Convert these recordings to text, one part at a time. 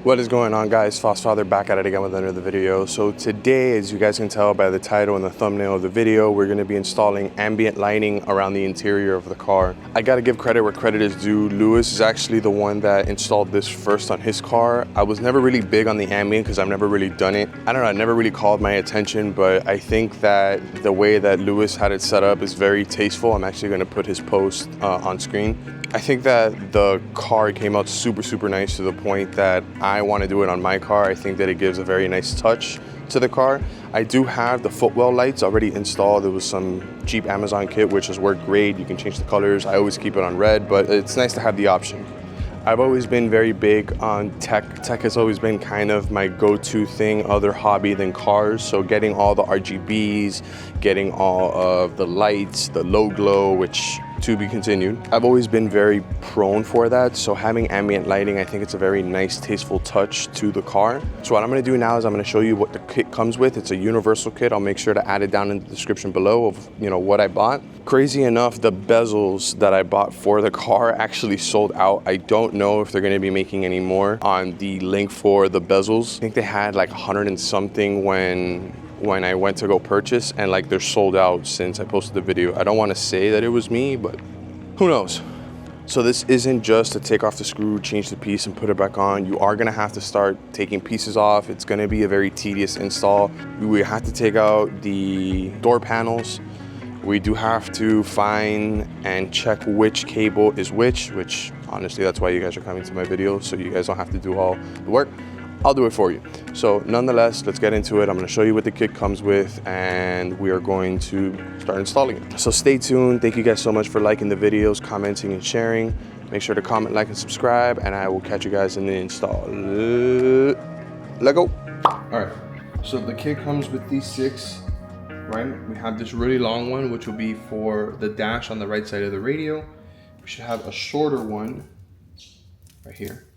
What is going on, guys? Father back at it again with another video. So today, as you guys can tell by the title and the thumbnail of the video, we're going to be installing ambient lighting around the interior of the car. I got to give credit where credit is due. Lewis is actually the one that installed this first on his car. I was never really big on the ambient because I've never really done it. I don't know, it never really called my attention, but I think that the way that Lewis had it set up is very tasteful. I'm actually going to put his post on screen. I think that the car came out super nice to the point that I want to do it on my car. I think that it gives a very nice touch to the car. I do have the footwell lights already installed. There was some cheap Amazon kit which has worked great. You can change the colors. I always keep it on red, but it's nice to have the option. I've always been very big on tech. Tech has always been kind of my go-to thing, other hobby than cars. So getting all the RGBs, getting all of the lights, the low glow, which to be continued. I've always been very prone for that. So having ambient lighting, I think it's a very nice, tasteful touch to the car. So what I'm gonna do now is I'm gonna show you what the kit comes with. It's a universal kit. I'll make sure to add it down in the description below of what I bought. Crazy enough, the bezels that I bought for the car actually sold out. I don't know if they're gonna be making any more on the link for the bezels. I think they had like 100 and something when I went to go purchase, and like they're sold out since I posted the video. I don't want to say that it was me, but who knows. So this isn't just to take off the screw, change the piece and put it back on. You are gonna have to start taking pieces off. It's gonna be a very tedious install. We have to take out the door panels. We do have to find and check which cable is which honestly, that's why you guys are coming to my video, so you guys don't have to do all the work. I'll do it for you. So nonetheless, let's get into it. I'm gonna show you what the kit comes with and we are going to start installing it. So stay tuned. Thank you guys so much for liking the videos, commenting and sharing. Make sure to comment, like and subscribe, and I will catch you guys in the install. Let's go. All right, so the kit comes with these 6, right? We have this really long one, which will be for the dash on the right side of the radio. We should have a shorter one right here.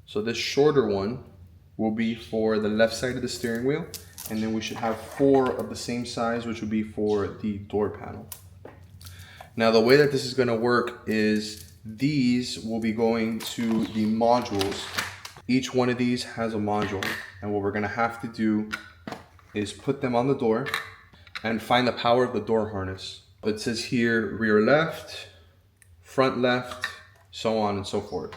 So this shorter one will be for the left side of the steering wheel, and then we should have 4 of the same size, which would be for the door panel. Now the way that this is going to work is these will be going to the modules. Each one of these has a module, and what we're going to have to do is put them on the door and find the power of the door harness. It says here rear left, front left, so on and so forth.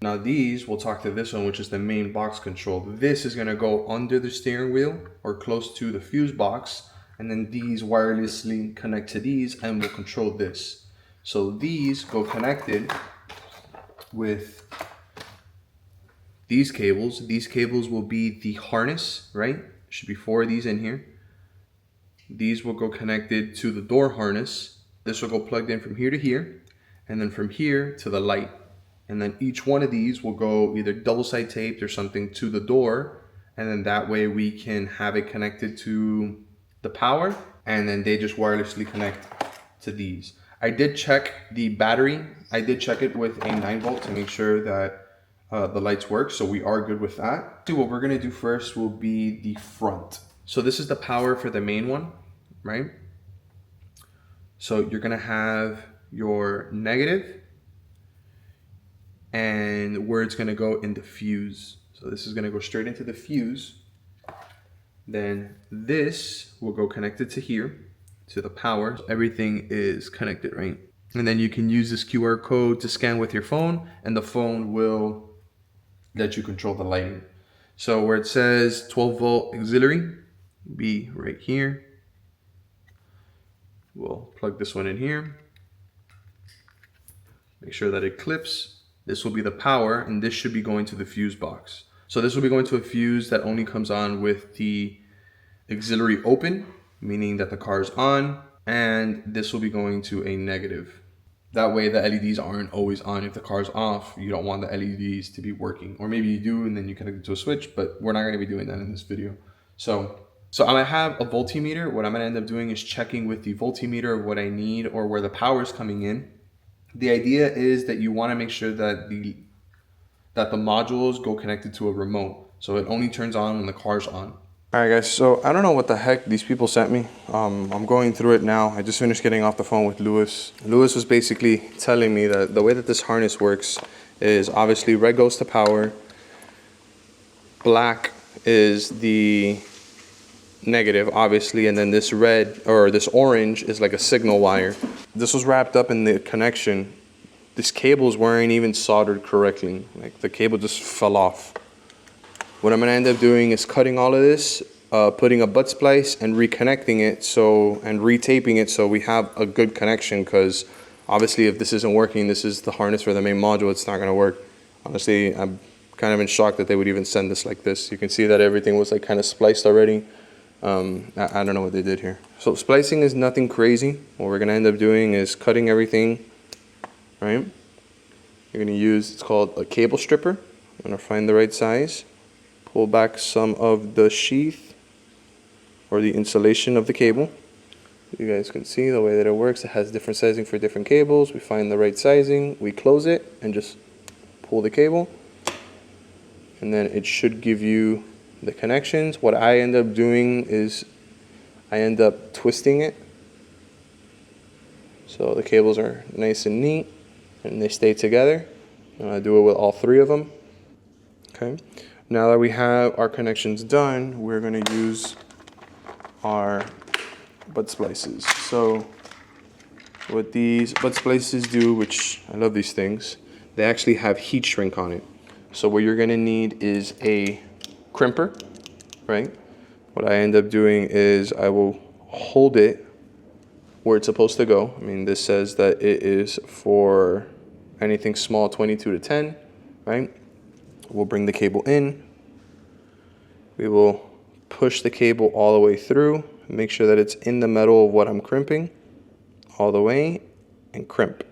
Now these, we'll talk to this one, which is the main box control. This is gonna go under the steering wheel or close to the fuse box, and then these wirelessly connect to these and will control this. So these go connected with these cables. These cables will be the harness, right? There should be 4 of these in here. These will go connected to the door harness. This will go plugged in from here to here, and then from here to the light. And then each one of these will go either double side taped or something to the door. And then that way we can have it connected to the power, and then they just wirelessly connect to these. I did check the battery. I did check it with a 9-volt to make sure that the lights work. So we are good with that. So what we're gonna do first will be the front. So this is the power for the main one, right? So you're gonna have your negative, and where it's gonna go in the fuse. So this is gonna go straight into the fuse. Then this will go connected to here, to the power. Everything is connected, right? And then you can use this QR code to scan with your phone, and the phone will let you control the lighting. So where it says 12-volt auxiliary, be right here. We'll plug this one in here. Make sure that it clips. This will be the power, and this should be going to the fuse box. So this will be going to a fuse that only comes on with the auxiliary open, meaning that the car is on, and this will be going to a negative. That way the LEDs aren't always on. If the car is off, you don't want the LEDs to be working. Or maybe you do, and then you connect it to a switch, but we're not gonna be doing that in this video. So I'm gonna have a voltmeter. What I'm gonna end up doing is checking with the voltmeter of what I need or where the power is coming in. The idea is that you want to make sure that the modules go connected to a remote, so it only turns on when the car's on. All right, guys. So I don't know what the heck these people sent me. I'm going through it now. I just finished getting off the phone with Lewis. Lewis was basically telling me that the way that this harness works is obviously red goes to power, black is the negative, obviously, and then this red or this orange is like a signal wire. This was wrapped up in the connection. These cables weren't even soldered correctly. Like the cable just fell off. What I'm gonna end up doing is cutting all of this, putting a butt splice and reconnecting it and retaping it so we have a good connection, because obviously if this isn't working, this is the harness for the main module, it's not gonna work. Honestly, I'm kind of in shock that they would even send this like this. You can see that everything was like kind of spliced already. I don't know what they did here. So splicing is nothing crazy. What we're gonna end up doing is cutting everything, right? You're gonna use, it's called a cable stripper. I'm gonna find the right size, pull back some of the sheath or the insulation of the cable. You guys can see the way that it works. It has different sizing for different cables. We find the right sizing, we close it and just pull the cable, and then it should give you the connections. What I end up doing is I end up twisting it so the cables are nice and neat and they stay together. I do it with all three of them. Okay, now that we have our connections done, we're going to use our butt splices. So what these butt splices do, which I love these things, they actually have heat shrink on it. So what you're going to need is a crimper, right? What I end up doing is I will hold it where it's supposed to go. I mean, this says that it is for anything small, 22 to 10, right? We'll bring the cable in. We will push the cable all the way through, make sure that it's in the middle of what I'm crimping, all the way, and crimp.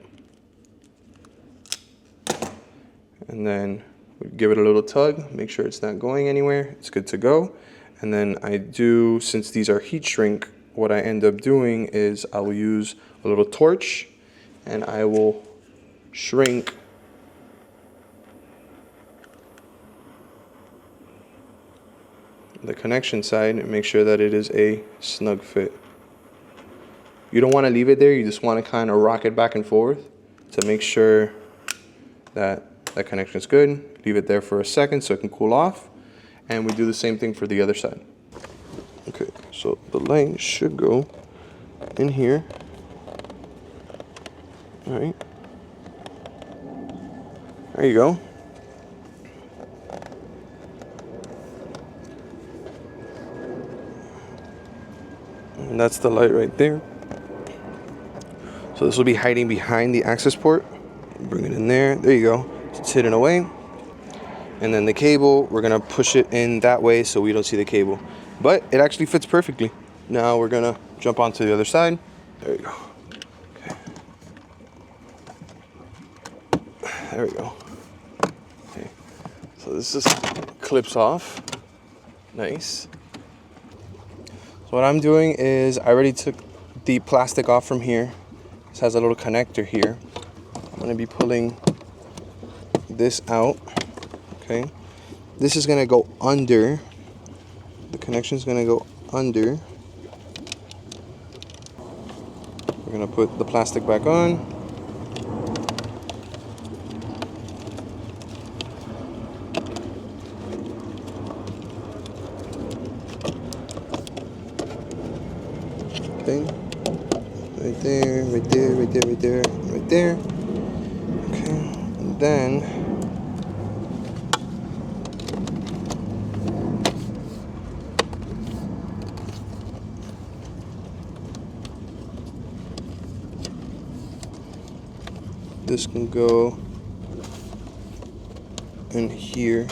And then we give it a little tug, make sure it's not going anywhere, it's good to go. And then I do, since these are heat shrink, what I end up doing is I will use a little torch and I will shrink the connection side and make sure that it is a snug fit. You don't want to leave it there, you just want to kind of rock it back and forth to make sure that that connection is good. Leave it there for a second so it can cool off, and we do the same thing for the other side. Okay, so the line should go in here. All right, there you go. And that's the light right there. So this will be hiding behind the access port. Bring it in there. There you go. It's hidden away. And then the cable, we're gonna push it in that way so we don't see the cable. But it actually fits perfectly. Now we're gonna jump onto the other side. There you go. Okay. There we go. Okay. So this just clips off. Nice. So what I'm doing is I already took the plastic off from here. This has a little connector here. I'm gonna be pulling this out. Okay, this is gonna go under. The connection is gonna go under. We're gonna put the plastic back on. Okay, right there, right there, right there, right there, right there. Okay, and then this can go in here.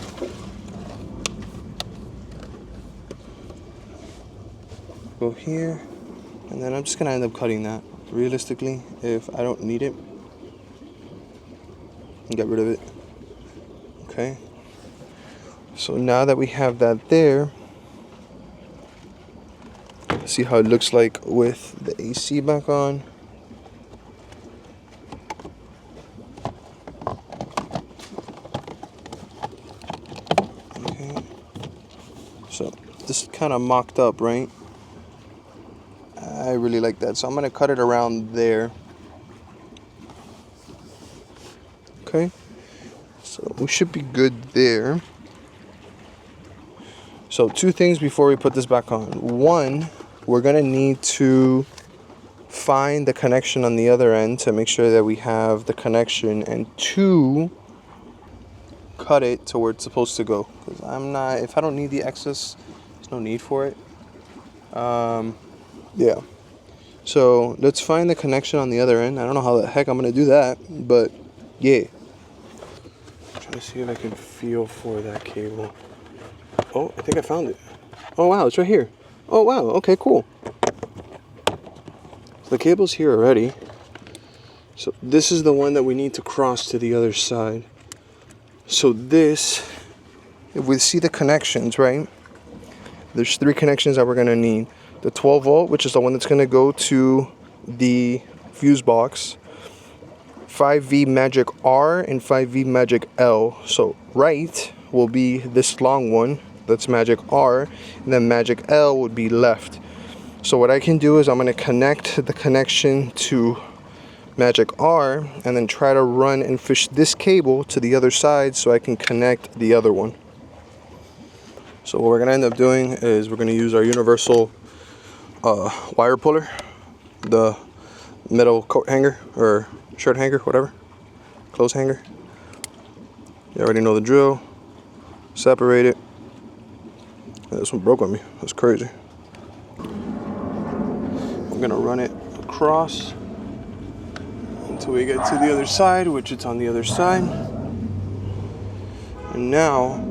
Go here, and then I'm just gonna end up cutting that. Realistically, if I don't need it, get rid of it. Okay. So now that we have that there, see how it looks like with the AC back on. Okay. So this kind of mocked up, right? I really like that, so I'm gonna cut it around there. Okay, so we should be good there. So 2 things before we put this back on. 1, we're gonna need to find the connection on the other end to make sure that we have the connection, and 2, cut it to where it's supposed to go, because if I don't need the excess, there's no need for it. Yeah, so let's find the connection on the other end. I don't know how the heck I'm gonna do that, but yeah. I'm trying to see if I can feel for that cable. Oh, I think I found it. Oh wow, it's right here. Oh wow, okay, cool. So the cable's here already. So this is the one that we need to cross to the other side. So this, if we see the connections, right? There's 3 connections that we're gonna need. The 12 volt, which is the one that's gonna go to the fuse box. 5V Magic R and 5V Magic L. So right will be this long one, that's Magic R, and then Magic L would be left. So what I can do is I'm gonna connect the connection to Magic R and then try to run and fish this cable to the other side so I can connect the other one. So what we're gonna end up doing is we're gonna use our universal wire puller, the metal coat hanger or shirt hanger, whatever, clothes hanger. You already know the drill. Separate it. Yeah, this one broke on me. That's crazy. I'm gonna run it across until we get to the other side, which it's on the other side. And now,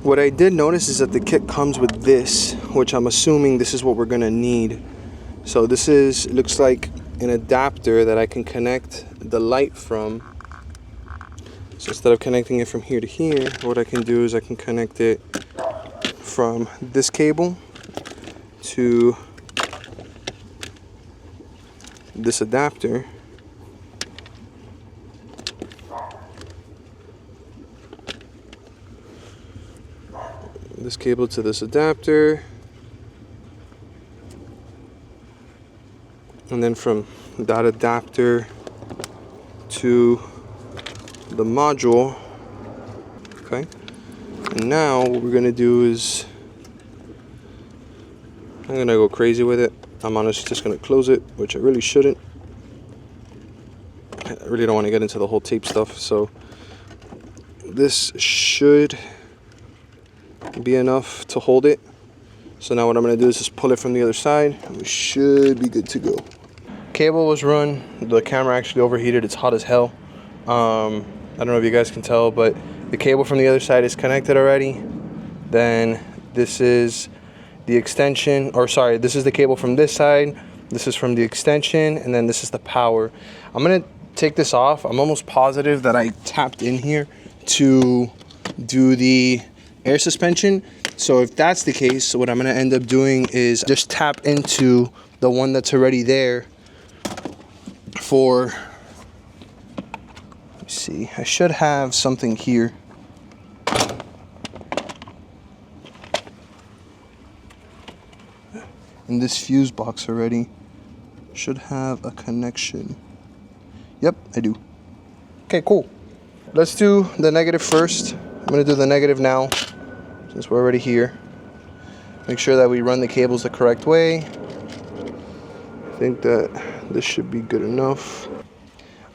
what I did notice is that the kit comes with this, which I'm assuming this is what we're gonna need. So this it looks like an adapter that I can connect the light from. So instead of connecting it from here to here, what I can do is I can connect it from this cable to this adapter. This cable to this adapter, and then from that adapter to the module. Okay, and now what we're gonna do is I'm gonna go crazy with it. I'm honestly just gonna close it, which I really shouldn't. I really don't want to get into the whole tape stuff, so this should be enough to hold it. So now what I'm going to do is just pull it from the other side, and we should be good to go. Cable was run. The camera actually overheated. It's hot as hell. I don't know if you guys can tell, but the cable from the other side is connected already. Then this is the extension, or sorry, this is the cable from this side. This is from the extension, and then this is the power. I'm going to take this off. I'm almost positive that I tapped in here to do the air suspension. So if that's the case, what I'm going to end up doing is just tap into the one that's already there for, let's see, I should have something here. In this fuse box already should have a connection. Yep, I do. Okay, cool. Let's do the negative first. I'm going to do the negative now, since we're already here. Make sure that we run the cables the correct way. I think that this should be good enough.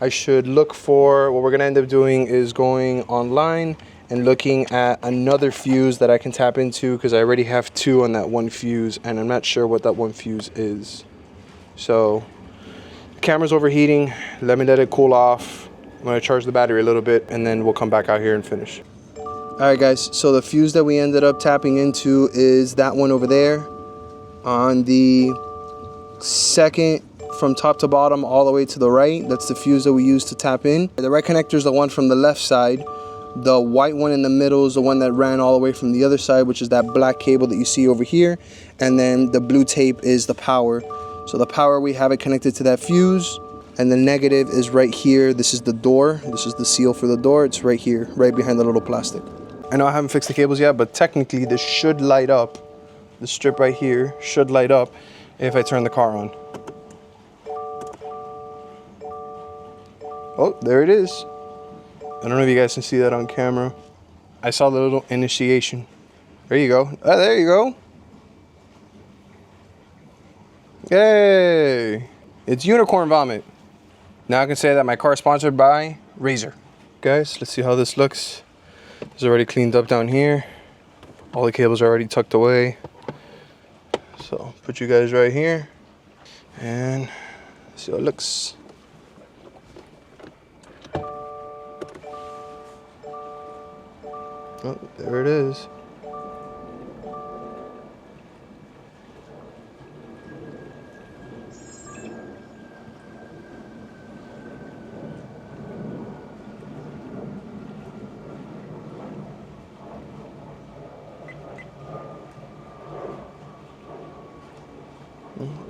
I should look for, what we're going to end up doing is going online and looking at another fuse that I can tap into, because I already have 2 on that one fuse, and I'm not sure what that one fuse is. So the camera's overheating. Let it cool off. I'm going to charge the battery a little bit, and then we'll come back out here and finish. Alright guys, so the fuse that we ended up tapping into is that one over there on the second from top to bottom all the way to the right. That's the fuse that we use to tap in. The red connector is the one from the left side. The white one in the middle is the one that ran all the way from the other side, which is that black cable that you see over here. And then the blue tape is the power. So the power, we have it connected to that fuse. And the negative is right here. This is the door. This is the seal for the door. It's right here, right behind the little plastic. I know I haven't fixed the cables yet, but technically this should light up. The strip right here should light up if I turn the car on. Oh, there it is. I don't know if you guys can see that on camera. I saw the little initiation. There you go. There you go. Yay! It's unicorn vomit. Now I can say that my car is sponsored by Razor. Guys, let's see how this looks. It's already cleaned up down here. All the cables are already tucked away. So put you guys right here and see how it looks. Oh, there it is.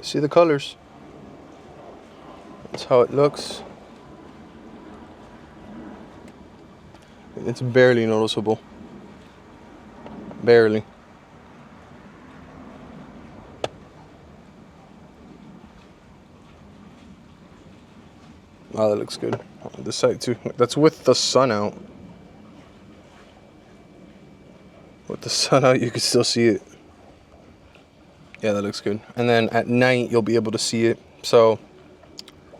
See the colors. That's how it looks. It's barely noticeable. Barely. Oh, that looks good. On this side too. That's with the sun out. With the sun out, you can still see it. Yeah, that looks good. And then at night, you'll be able to see it. So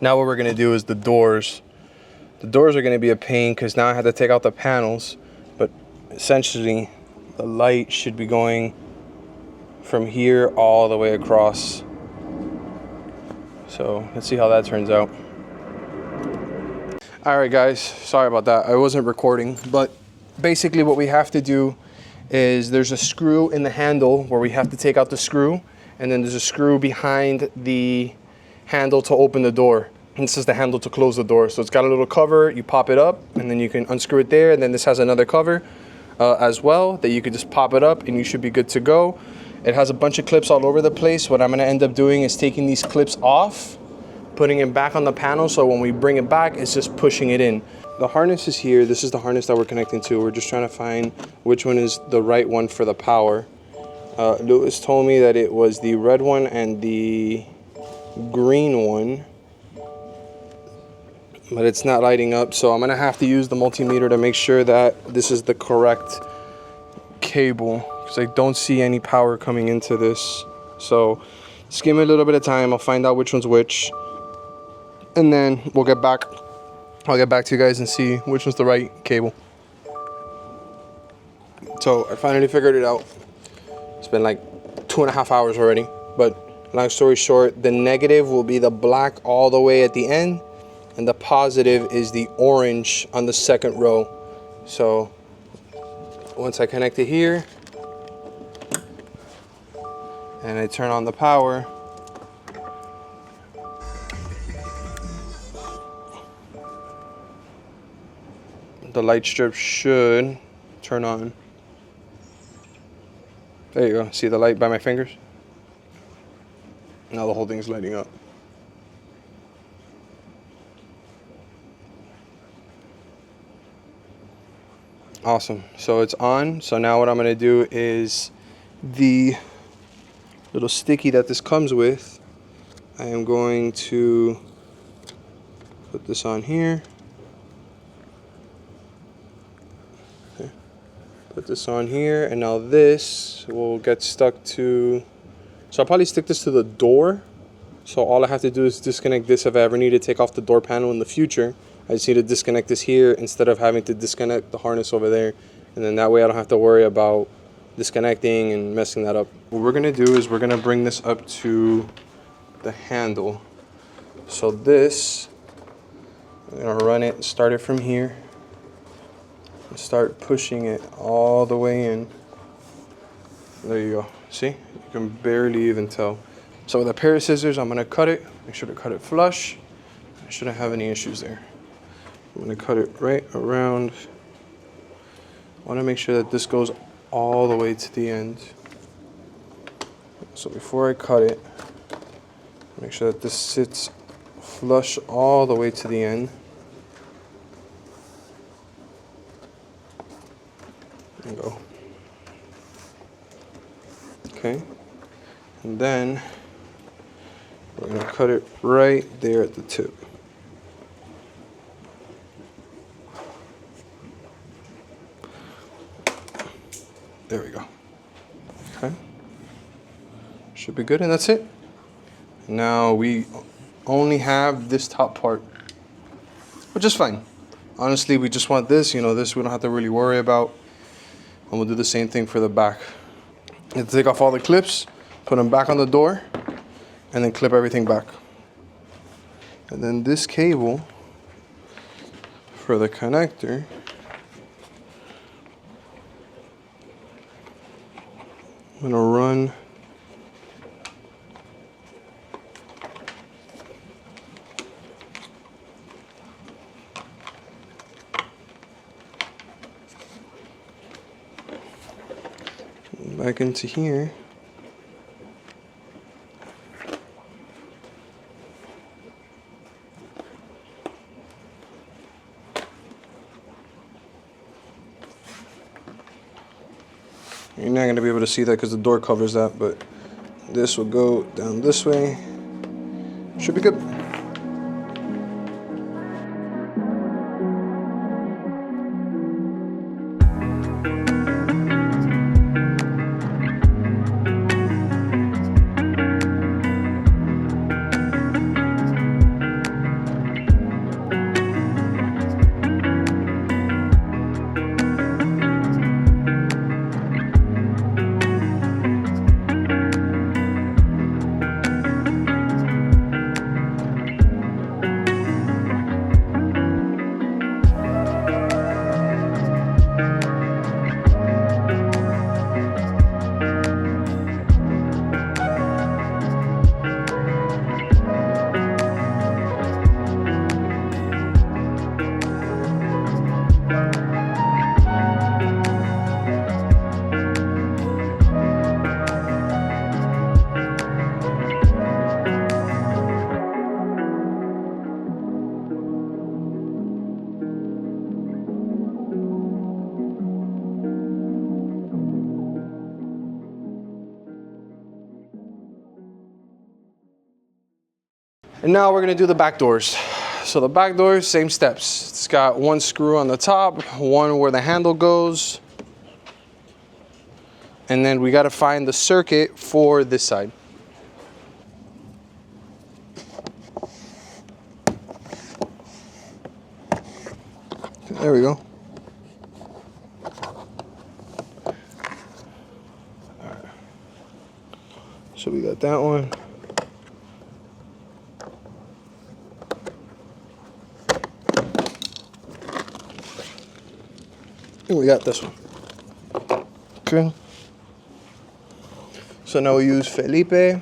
now what we're gonna do is the doors. The doors are gonna be a pain because now I have to take out the panels, but essentially the light should be going from here all the way across. So let's see how that turns out. All right, guys, sorry about that. I wasn't recording, but basically what we have to do is there's a screw in the handle where we have to take out the screw, and then there's a screw behind the handle to open the door. And this is the handle to close the door. So it's got a little cover, you pop it up, and then you can unscrew it there, and then this has another cover as well that you can just pop it up and you should be good to go. It has a bunch of clips all over the place. What I'm gonna end up doing is taking these clips off, putting it back on the panel, so when we bring it back, it's just pushing it in. The harness is here. This is the harness that we're connecting to. We're just trying to find which one is the right one for the power. Lewis told me that it was the red one and the green one, but it's not lighting up, so I'm gonna have to use the multimeter to make sure that this is the correct cable, because I don't see any power coming into this. So just give me a little bit of time. I'll find out which one's which, and then we'll get back. I'll get back to you guys and see which one's the right cable. So I finally figured it out. It's been like 2.5 hours already, but long story short, the negative will be the black all the way at the end, and the positive is the orange on the second row. So once I connect it here and I turn on the power, the light strip should turn on. There you go. See the light by my fingers? Now the whole thing's lighting up. Awesome. So it's on. So now what I'm going to do is the little sticky that this comes with, I am going to put this on here. Put this on here, and now this will get stuck to, so I'll probably stick this to the door. So all I have to do is disconnect this if I ever need to take off the door panel in the future. I just need to disconnect this here instead of having to disconnect the harness over there. And then that way I don't have to worry about disconnecting and messing that up. What we're gonna do is we're gonna bring this up to the handle. So this, I'm gonna run it, start it from here. Start pushing it all the way in. There you go. See? You can barely even tell. So with a pair of scissors, I'm gonna cut it. Make sure to cut it flush. I shouldn't have any issues there. I'm gonna cut it right around. I wanna make sure that this goes all the way to the end. So before I cut it, make sure that this sits flush all the way to the end. Go. Okay, and then we're going to cut it right there at the tip. There we go. Okay. Should be good, and that's it. Now we only have this top part, which is fine. Honestly, we just want this, this we don't have to really worry about. And we'll do the same thing for the back. You have to take off all the clips, put them back on the door, and then clip everything back. And then this cable for the connector, I'm gonna run back into here. You're not going to be able to see that because the door covers that, but this will go down this way. Should be good. And now we're gonna do the back doors. So the back doors, same steps. It's got one screw on the top, one where the handle goes. And then we gotta find the circuit for this side. There we go. All right. So we got that one. And we got this one. Okay. So now we use Felipe.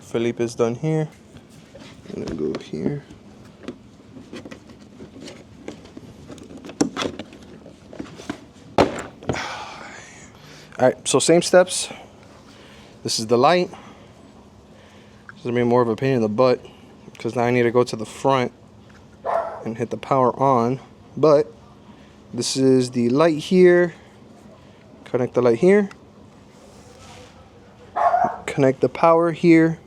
Felipe is done here. I'm gonna go here. All right, so same steps. This is the light. This is gonna be more of a pain in the butt because now I need to go to the front and hit the power on. But this is the light here. Connect the light here. Connect the power here.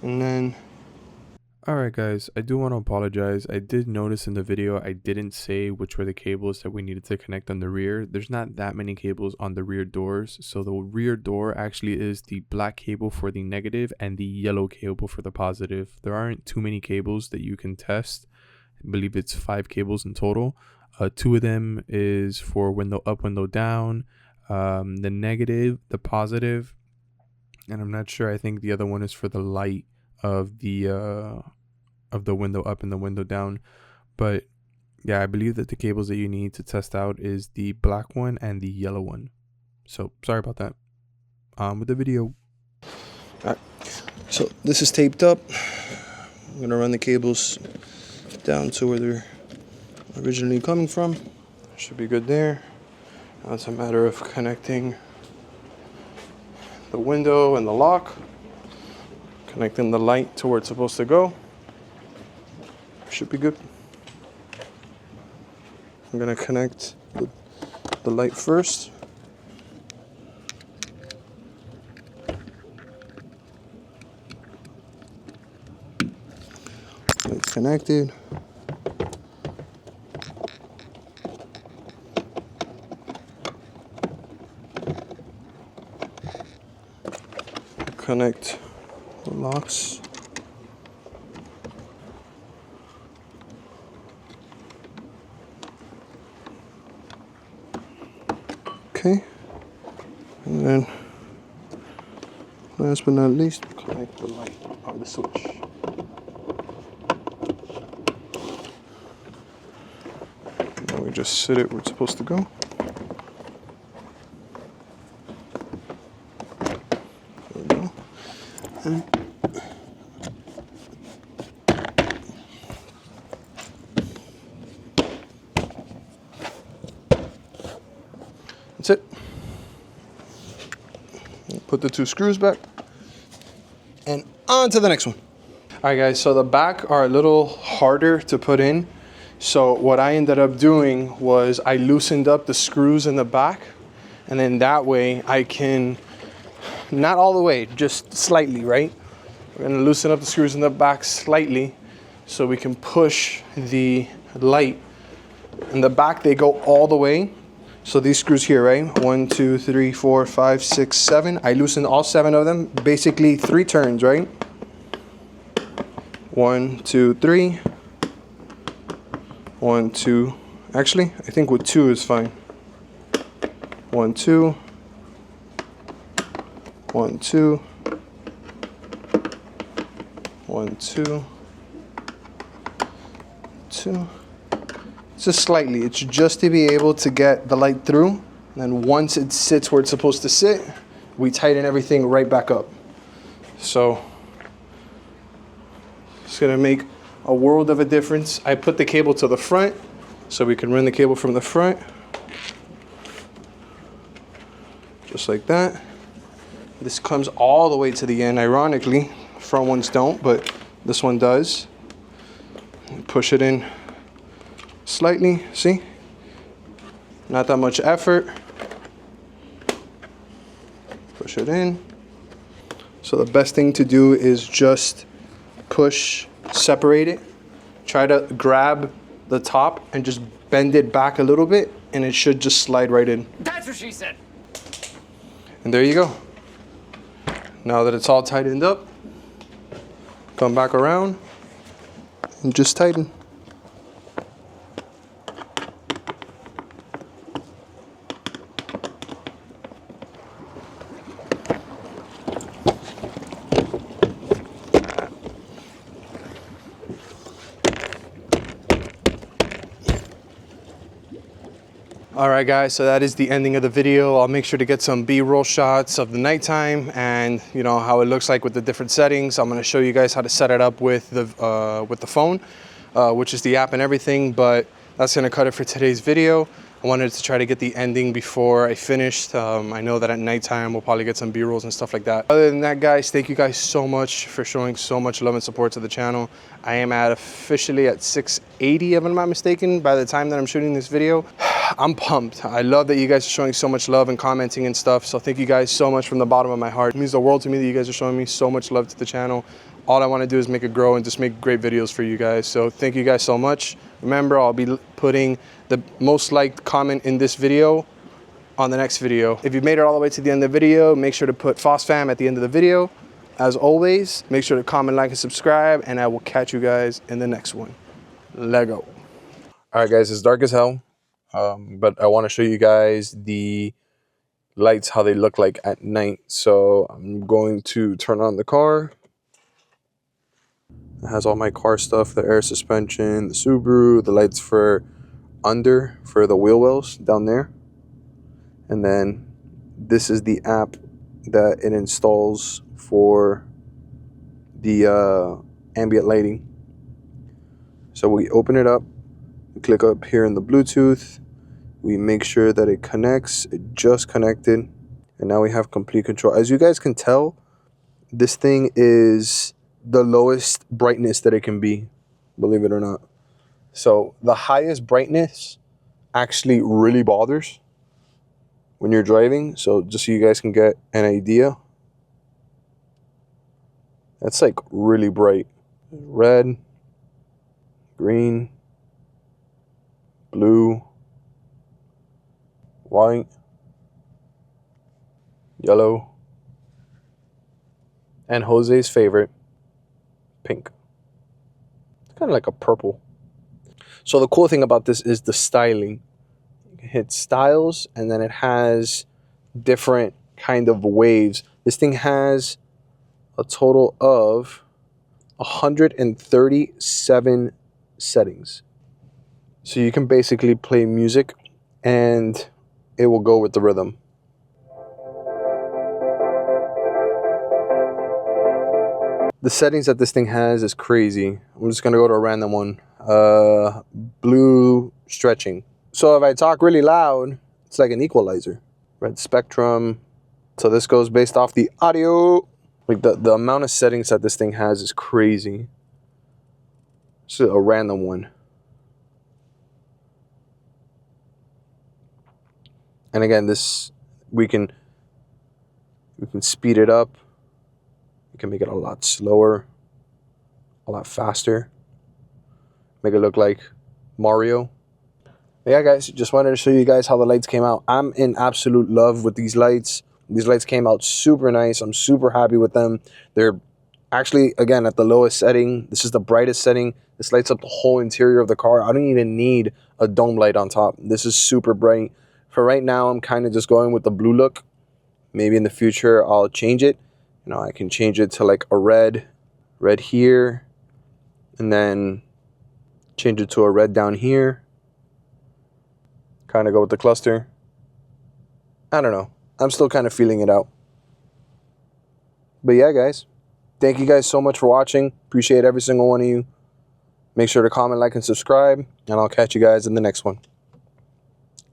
And then Alright guys, I do want to apologize. I did notice in the video I didn't say which were the cables that we needed to connect on the rear. There's not that many cables on the rear doors. So the rear door actually is the black cable for the negative and the yellow cable for the positive. There aren't too many cables that you can test. I believe it's 5 cables in total. 2 of them is for window up, window down, the negative, the positive, and I'm not sure. I think the other one is for the light of the window up and the window down. But yeah, I believe that the cables that you need to test out is the black one and the yellow one. So sorry about that. With the video. Alright, so this is taped up. I'm gonna run the cables down to where they're originally coming from. Should be good there. Now it's a matter of connecting the window and the lock, connecting the light to where it's supposed to go. Should be good. I'm gonna connect the light first. It's connected. Connect the locks. Okay, and then last but not least, connect the light or the switch. Now we just sit it where it's supposed to go. There we go. And that's it. Put the 2 screws back and on to the next one. All right guys, so the back are a little harder to put in. So what I ended up doing was I loosened up the screws in the back, and then that way I can, not all the way, just slightly, right? We're gonna loosen up the screws in the back slightly so we can push the light. In the back, they go all the way. So these screws here, right? 1, 2, 3, 4, 5, 6, 7. I loosened all 7 of them, basically 3 turns, right? 1, 2, 3. 1, 2. Actually, I think with 2 is fine. 1, 2. 1, 2. 1, 2. 2. Just slightly. It's just to be able to get the light through. And then once it sits where it's supposed to sit, we tighten everything right back up. So it's gonna make a world of a difference. I put the cable to the front so we can run the cable from the front. Just like that. This comes all the way to the end. Ironically, front ones don't, but this one does. Push it in slightly, see? Not that much effort. Push it in. So the best thing to do is just push, separate it. Try to grab the top and just bend it back a little bit, and it should just slide right in. That's what she said. And there you go. Now that it's all tightened up, come back around and just tighten. All right guys, so that is the ending of the video. I'll make sure to get some B-roll shots of the nighttime and you know how it looks like with the different settings. I'm gonna show you guys how to set it up with the phone, which is the app and everything, but that's gonna cut it for today's video. I wanted to try to get the ending before I finished. I know that at nighttime we'll probably get some B-rolls and stuff like that. Other than that guys, thank you guys so much for showing so much love and support to the channel. I am officially at 680 if I'm not mistaken by the time that I'm shooting this video. I'm pumped. I love that you guys are showing so much love and commenting and stuff. So thank you guys so much from the bottom of my heart. It means the world to me that you guys are showing me so much love to the channel. All I want to do is make it grow and just make great videos for you guys. So thank you guys so much. Remember, I'll be putting the most liked comment in this video on the next video. If you made it all the way to the end of the video, make sure to put FOSFAM at the end of the video. As always, make sure to comment, like, and subscribe, and I will catch you guys in the next one. Lego. All right, guys, it's dark as hell. But I want to show you guys the lights, how they look like at night. So I'm going to turn on the car. It has all my car stuff, the air suspension, the Subaru, the lights for the wheel wells down there. And then this is the app that it installs for the ambient lighting. So we open it up, we click up here in the Bluetooth. We make sure that it connects. It just connected. And now we have complete control. As you guys can tell, this thing is the lowest brightness that it can be, believe it or not. So the highest brightness actually really bothers when you're driving. So just so you guys can get an idea. That's like really bright. Red. green, blue, white, yellow, and Jose's favorite, pink. It's kind of like a purple. So the cool thing about this is the styling. You can hit styles, and then it has different kind of waves. This thing has a total of 137 settings. So you can basically play music and it will go with the rhythm. The settings that this thing has is crazy. I'm just gonna go to a random one. Blue stretching. So if I talk really loud, it's like an equalizer. Red spectrum. So this goes based off the audio. Like the amount of settings that this thing has is crazy. This is a random one. And again, this we can speed it up. We can make it a lot slower, a lot faster. Make it look like Mario. But yeah, guys, just wanted to show you guys how the lights came out. I'm in absolute love with these lights. These lights came out super nice. I'm super happy with them. They're actually, again, at the lowest setting. This is the brightest setting. This lights up the whole interior of the car. I don't even need a dome light on top. This is super bright. For right now, I'm kind of just going with the blue look. Maybe in the future, I'll change it. You know, I can change it to like a red here, and then change it to a red down here. Kind of go with the cluster. I don't know. I'm still kind of feeling it out. But yeah, guys, thank you guys so much for watching. Appreciate every single one of you. Make sure to comment, like, and subscribe, and I'll catch you guys in the next one.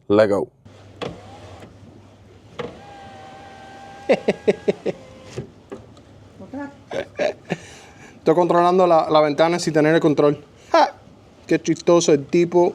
Lego. Estoy controlando la ventana sin tener el control. ¡Ja! Qué chistoso el tipo.